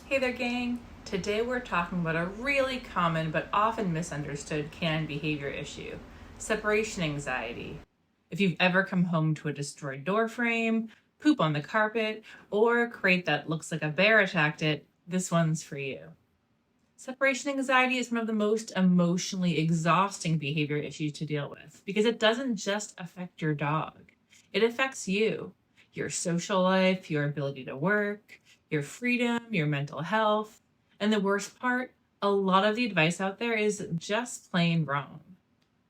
Hey there, gang. Today we're talking about a really common but often misunderstood canine behavior issue, separation anxiety. If you've ever come home to a destroyed door frame, poop on the carpet, or a crate that looks like a bear attacked it, this one's for you. Separation anxiety is one of the most emotionally exhausting behavior issues to deal with because it doesn't just affect your dog. It affects you, your social life, your ability to work, your freedom, your mental health. And the worst part, a lot of the advice out there is just plain wrong.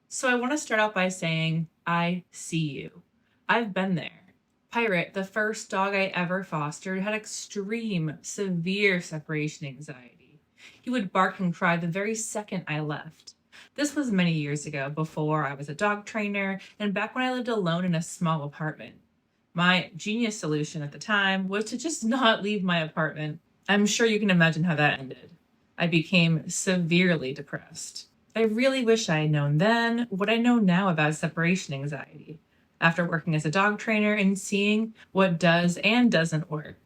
So I want to start out by saying, I see you. I've been there. Pirate, the first dog I ever fostered, had extreme, severe separation anxiety. He would bark and cry the very second I left. This was many years ago, before I was a dog trainer and back when I lived alone in a small apartment. My genius solution at the time was to just not leave my apartment. I'm sure you can imagine how that ended. I became severely depressed. I really wish I had known then what I know now about separation anxiety, after working as a dog trainer and seeing what does and doesn't work.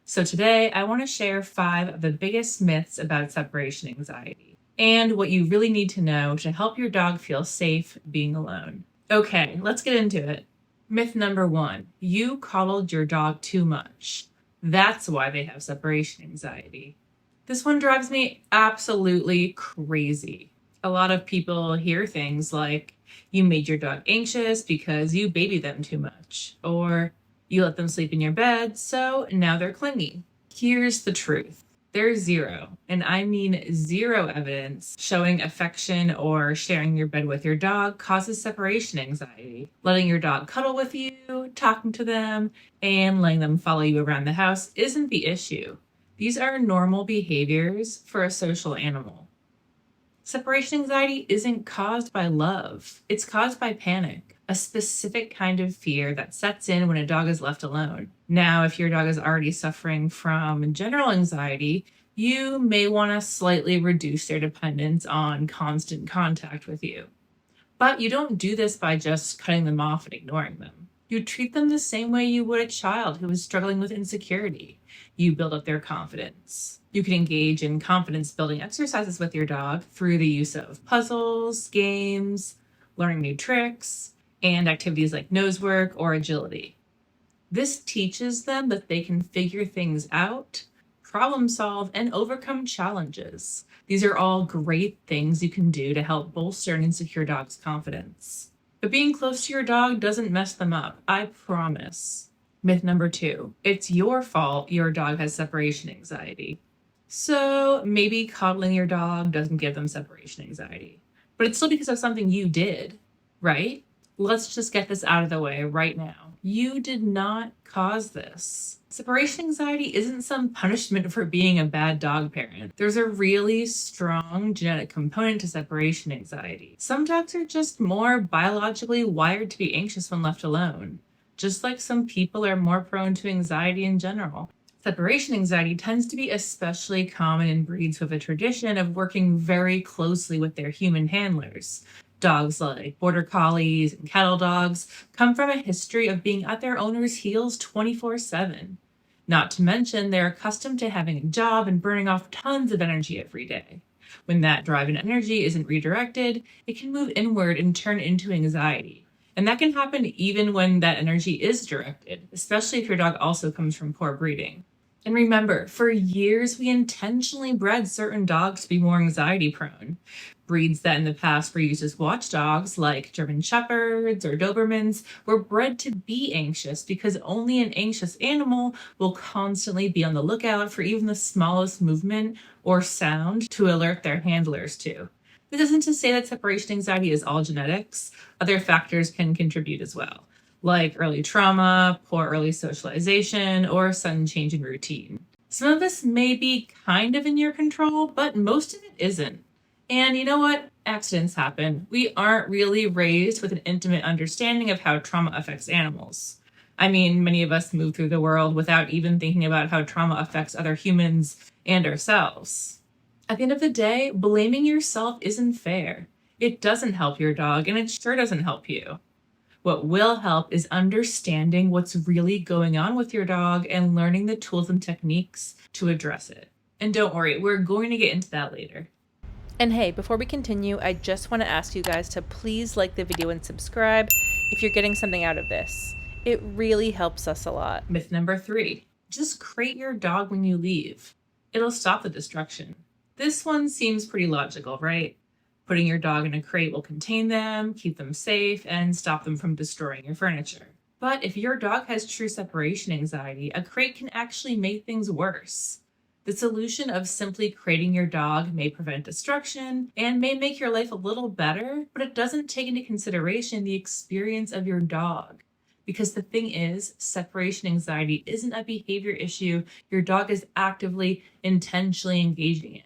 So today, I want to share 5 of the biggest myths about separation anxiety and what you really need to know to help your dog feel safe being alone. Okay, let's get into it. Myth number 1, you coddled your dog too much. That's why they have separation anxiety. This one drives me absolutely crazy. A lot of people hear things like, you made your dog anxious because you baby them too much, or you let them sleep in your bed, so now they're clingy. Here's the truth. There's zero, and I mean zero evidence showing affection or sharing your bed with your dog causes separation anxiety. Letting your dog cuddle with you, talking to them, and letting them follow you around the house isn't the issue. These are normal behaviors for a social animal. Separation anxiety isn't caused by love. It's caused by panic, a specific kind of fear that sets in when a dog is left alone. Now, if your dog is already suffering from general anxiety, you may want to slightly reduce their dependence on constant contact with you. But you don't do this by just cutting them off and ignoring them. You treat them the same way you would a child who is struggling with insecurity. You build up their confidence. You can engage in confidence building exercises with your dog through the use of puzzles, games, learning new tricks, and activities like nose work or agility. This teaches them that they can figure things out, problem solve, and overcome challenges. These are all great things you can do to help bolster an insecure dog's confidence. But being close to your dog doesn't mess them up, I promise. Myth number 2, it's your fault your dog has separation anxiety. So maybe coddling your dog doesn't give them separation anxiety, but it's still because of something you did, right? Let's just get this out of the way right now. You did not cause this. Separation anxiety isn't some punishment for being a bad dog parent. There's a really strong genetic component to separation anxiety. Some dogs are just more biologically wired to be anxious when left alone, just like some people are more prone to anxiety in general. Separation anxiety tends to be especially common in breeds with a tradition of working very closely with their human handlers. Dogs like border collies and cattle dogs come from a history of being at their owner's heels 24/7. Not to mention, they're accustomed to having a job and burning off tons of energy every day. When that drive and energy isn't redirected, it can move inward and turn into anxiety. And that can happen even when that energy is directed, especially if your dog also comes from poor breeding. And remember, for years, we intentionally bred certain dogs to be more anxiety prone. Breeds that in the past were used as watchdogs, like German Shepherds or Dobermans, were bred to be anxious because only an anxious animal will constantly be on the lookout for even the smallest movement or sound to alert their handlers to. This isn't to say that separation anxiety is all genetics. Other factors can contribute as well, like early trauma, poor early socialization, or sudden change in routine. Some of this may be kind of in your control, but most of it isn't. And you know what? Accidents happen. We aren't really raised with an intimate understanding of how trauma affects animals. I mean, many of us move through the world without even thinking about how trauma affects other humans and ourselves. At the end of the day, blaming yourself isn't fair. It doesn't help your dog, and it sure doesn't help you. What will help is understanding what's really going on with your dog and learning the tools and techniques to address it. And don't worry, we're going to get into that later. And hey, before we continue, I just want to ask you guys to please like the video and subscribe if you're getting something out of this. It really helps us a lot. Myth number 3, just crate your dog when you leave. It'll stop the destruction. This one seems pretty logical, right? Putting your dog in a crate will contain them, keep them safe, and stop them from destroying your furniture. But if your dog has true separation anxiety, a crate can actually make things worse. The solution of simply crating your dog may prevent destruction and may make your life a little better, but it doesn't take into consideration the experience of your dog. Because the thing is, separation anxiety isn't a behavior issue your dog is actively, intentionally engaging in.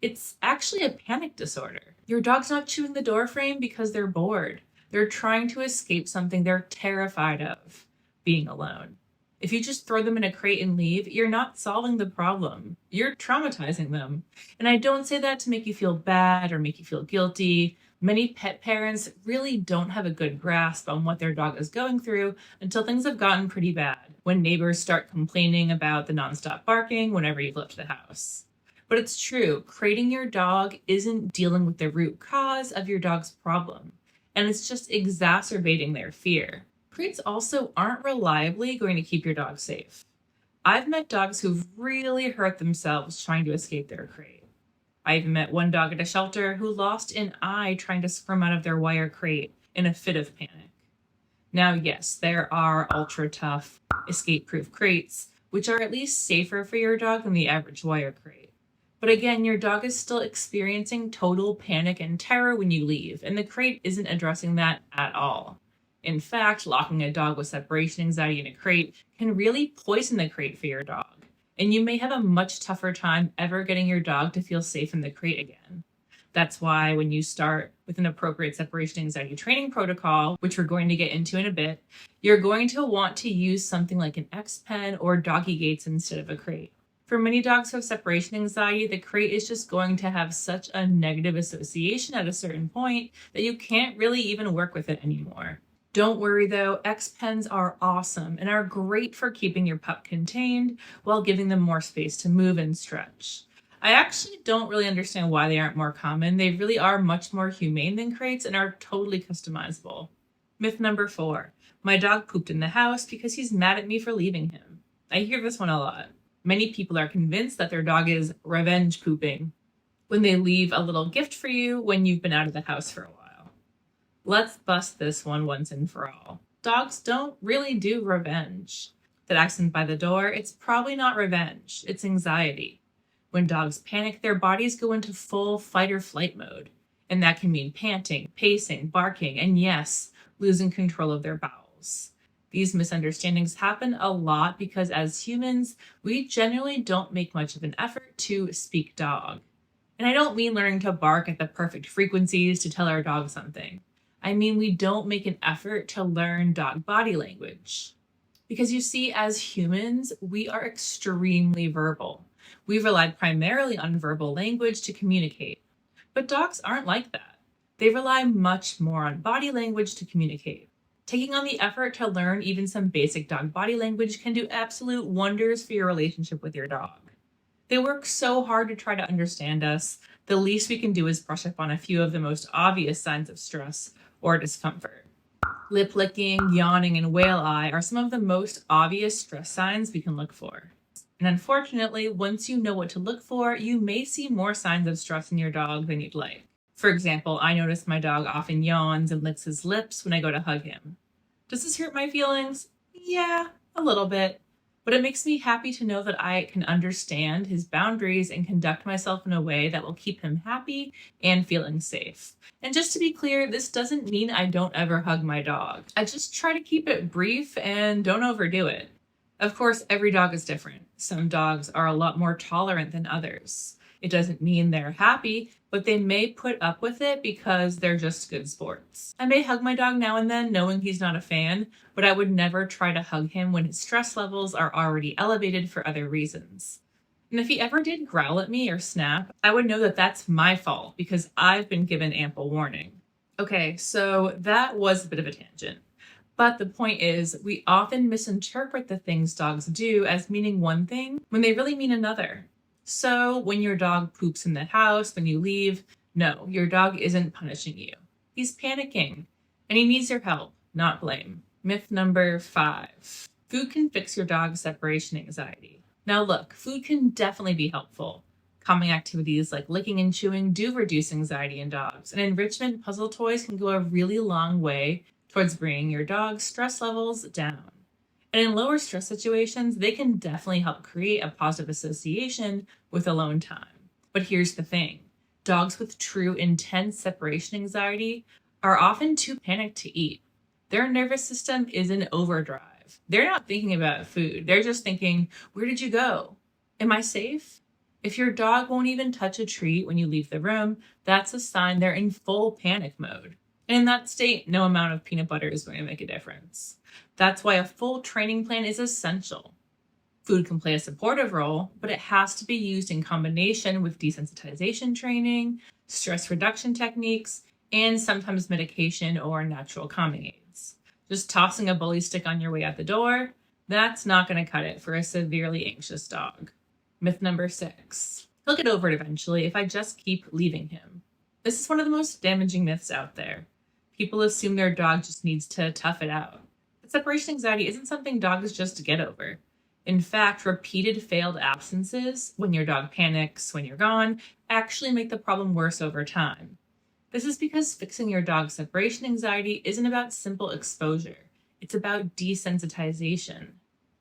It's actually a panic disorder. Your dog's not chewing the door frame because they're bored. They're trying to escape something they're terrified of, being alone. If you just throw them in a crate and leave, you're not solving the problem. You're traumatizing them. And I don't say that to make you feel bad or make you feel guilty. Many pet parents really don't have a good grasp on what their dog is going through until things have gotten pretty bad, when neighbors start complaining about the nonstop barking whenever you've left the house. But it's true, crating your dog isn't dealing with the root cause of your dog's problem, and it's just exacerbating their fear. Crates also aren't reliably going to keep your dog safe. I've met dogs who've really hurt themselves trying to escape their crate. I even met one dog at a shelter who lost an eye trying to squirm out of their wire crate in a fit of panic. Now, yes, there are ultra tough, escape-proof crates, which are at least safer for your dog than the average wire crate. But again, your dog is still experiencing total panic and terror when you leave, and the crate isn't addressing that at all. In fact, locking a dog with separation anxiety in a crate can really poison the crate for your dog, and you may have a much tougher time ever getting your dog to feel safe in the crate again. That's why when you start with an appropriate separation anxiety training protocol, which we're going to get into in a bit, you're going to want to use something like an X-Pen or doggy gates instead of a crate. For many dogs who have separation anxiety, the crate is just going to have such a negative association at a certain point that you can't really even work with it anymore. Don't worry though, X-Pens are awesome and are great for keeping your pup contained while giving them more space to move and stretch. I actually don't really understand why they aren't more common. They really are much more humane than crates and are totally customizable. Myth number 4, my dog pooped in the house because he's mad at me for leaving him. I hear this one a lot. Many people are convinced that their dog is revenge pooping when they leave a little gift for you when you've been out of the house for a while. Let's bust this one once and for all. Dogs don't really do revenge. That accident by the door, it's probably not revenge, it's anxiety. When dogs panic, their bodies go into full fight or flight mode, and that can mean panting, pacing, barking, and yes, losing control of their bowels. These misunderstandings happen a lot because as humans, we generally don't make much of an effort to speak dog. And I don't mean learning to bark at the perfect frequencies to tell our dog something. I mean we don't make an effort to learn dog body language. Because you see, as humans, we are extremely verbal. We've relied primarily on verbal language to communicate. But dogs aren't like that. They rely much more on body language to communicate. Taking on the effort to learn even some basic dog body language can do absolute wonders for your relationship with your dog. They work so hard to try to understand us. The least we can do is brush up on a few of the most obvious signs of stress or discomfort. Lip licking, yawning, and whale eye are some of the most obvious stress signs we can look for. And unfortunately, once you know what to look for, you may see more signs of stress in your dog than you'd like. For example, I notice my dog often yawns and licks his lips when I go to hug him. Does this hurt my feelings? Yeah, a little bit. But it makes me happy to know that I can understand his boundaries and conduct myself in a way that will keep him happy and feeling safe. And just to be clear, this doesn't mean I don't ever hug my dog. I just try to keep it brief and don't overdo it. Of course, every dog is different. Some dogs are a lot more tolerant than others. It doesn't mean they're happy, but they may put up with it because they're just good sports. I may hug my dog now and then knowing he's not a fan, but I would never try to hug him when his stress levels are already elevated for other reasons. And if he ever did growl at me or snap, I would know that that's my fault because I've been given ample warning. Okay, so that was a bit of a tangent. But the point is, we often misinterpret the things dogs do as meaning one thing when they really mean another. So when your dog poops in the house when you leave, no, your dog isn't punishing you. He's panicking, and he needs your help, not blame. Myth number 5. Food can fix your dog's separation anxiety. Now look, food can definitely be helpful. Calming activities like licking and chewing do reduce anxiety in dogs, and enrichment puzzle toys can go a really long way towards bringing your dog's stress levels down. And in lower stress situations, they can definitely help create a positive association with alone time. But here's the thing. Dogs with true intense separation anxiety are often too panicked to eat. Their nervous system is in overdrive. They're not thinking about food. They're just thinking, where did you go? Am I safe? If your dog won't even touch a treat when you leave the room, that's a sign they're in full panic mode. And in that state, no amount of peanut butter is going to make a difference. That's why a full training plan is essential. Food can play a supportive role, but it has to be used in combination with desensitization training, stress reduction techniques, and sometimes medication or natural calming aids. Just tossing a bully stick on your way out the door, that's not going to cut it for a severely anxious dog. Myth number 6. He'll get over it eventually if I just keep leaving him. This is one of the most damaging myths out there. People assume their dog just needs to tough it out. But separation anxiety isn't something dogs just get over. In fact, repeated failed absences, when your dog panics when you're gone, actually make the problem worse over time. This is because fixing your dog's separation anxiety isn't about simple exposure. It's about desensitization.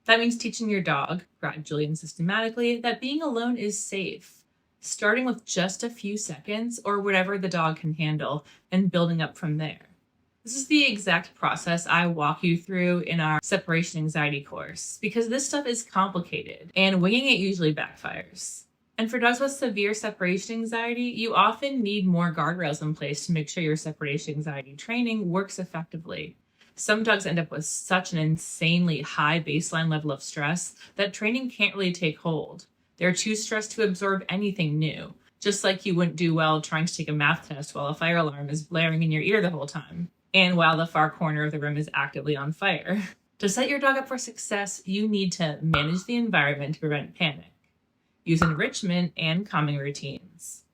That means teaching your dog, gradually and systematically, that being alone is safe, starting with just a few seconds or whatever the dog can handle and building up from there. This is the exact process I walk you through in our separation anxiety course, because this stuff is complicated and winging it usually backfires. And for dogs with severe separation anxiety, you often need more guardrails in place to make sure your separation anxiety training works effectively. Some dogs end up with such an insanely high baseline level of stress that training can't really take hold. They're too stressed to absorb anything new, just like you wouldn't do well trying to take a math test while a fire alarm is blaring in your ear the whole time, and while the far corner of the room is actively on fire. To set your dog up for success, you need to manage the environment to prevent panic, use enrichment and calming routines.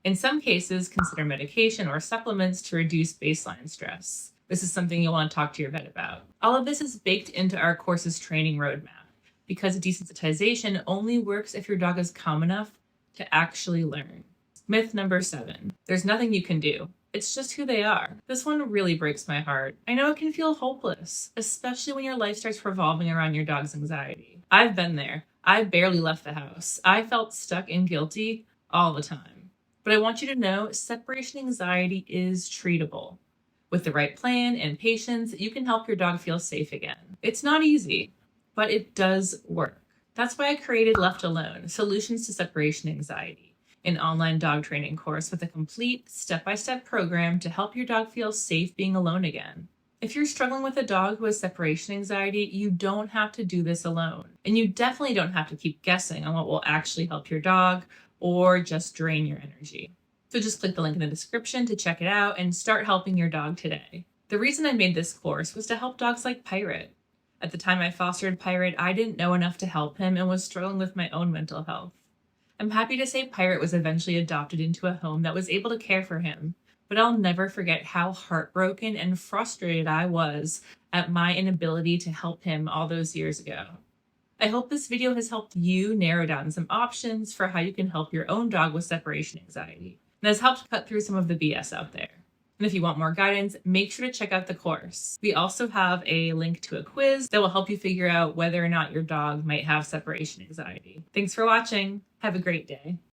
In some cases, consider medication or supplements to reduce baseline stress. This is something you'll want to talk to your vet about. All of this is baked into our course's training roadmap, because desensitization only works if your dog is calm enough to actually learn. Myth number 7. There's nothing you can do. It's just who they are. This one really breaks my heart. I know it can feel hopeless, especially when your life starts revolving around your dog's anxiety. I've been there. I barely left the house. I felt stuck and guilty all the time. But I want you to know separation anxiety is treatable. With the right plan and patience, you can help your dog feel safe again. It's not easy, but it does work. That's why I created Left Alone, Solutions to Separation Anxiety, an online dog training course with a complete step-by-step program to help your dog feel safe being alone again. If you're struggling with a dog who has separation anxiety, you don't have to do this alone. And you definitely don't have to keep guessing on what will actually help your dog or just drain your energy. So just click the link in the description to check it out and start helping your dog today. The reason I made this course was to help dogs like Pirate. At the time I fostered Pirate, I didn't know enough to help him and was struggling with my own mental health. I'm happy to say Pirate was eventually adopted into a home that was able to care for him, but I'll never forget how heartbroken and frustrated I was at my inability to help him all those years ago. I hope this video has helped you narrow down some options for how you can help your own dog with separation anxiety, and has helped cut through some of the BS out there. And if you want more guidance, make sure to check out the course. We also have a link to a quiz that will help you figure out whether or not your dog might have separation anxiety. Thanks for watching. Have a great day.